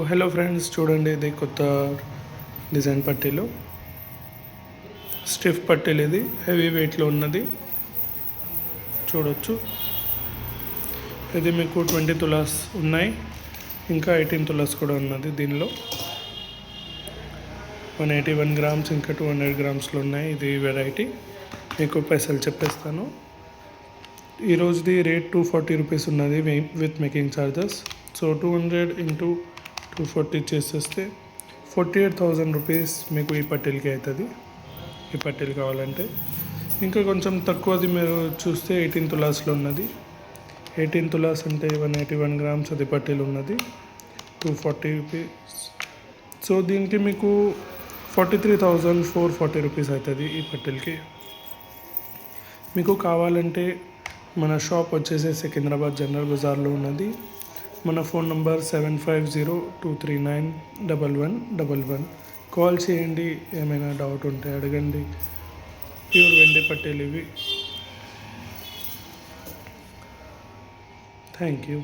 Hello friends, చూడండి ఇది కొత్త డిజైన్ పట్టీలు. స్టిఫ్ పట్టీలు, ఇది హెవీ వెయిట్లో ఉన్నది. చూడొచ్చు, ఇది మీకు 20 తులాస్ ఉన్నాయి, ఇంకా 18 తులాస్ కూడా ఉన్నది. దీనిలో 181 గ్రామ్స్ ఇంకా 200 గ్రామ్స్లో ఉన్నాయి. ఇది వెరైటీ. మీకు పైసలు చెప్పేస్తాను. ఈరోజుది రేట్ 240 రూపీస్ ఉన్నది with making charges. So 200 into 240 చేసేస్తే 48,000 రూపీస్ మీకు ఈ పట్టీలకి అవుతుంది. ఈ పట్టీలు కావాలంటే ఇంకా కొంచెం తక్కువది మీరు చూస్తే 18 తులాస్లో ఉన్నది. 18 తులాస్ అంటే 181 గ్రామ్స్ అది పట్టీలు ఉన్నది, 240 రూపీస్. సో దీనికి మీకు 43,440 రూపీస్ అవుతుంది ఈ పట్టీలకి. మీకు కావాలంటే మన షాప్ వచ్చేసి సికింద్రాబాద్ జనరల్ బజార్లో ఉన్నది. మన ఫోన్ నంబర్ 7502391111. కాల్ చేయండి, ఏమైనా డౌట్ ఉంటే అడగండి. ప్యూర్ వెండి పట్టీలు ఇవి. Thank you.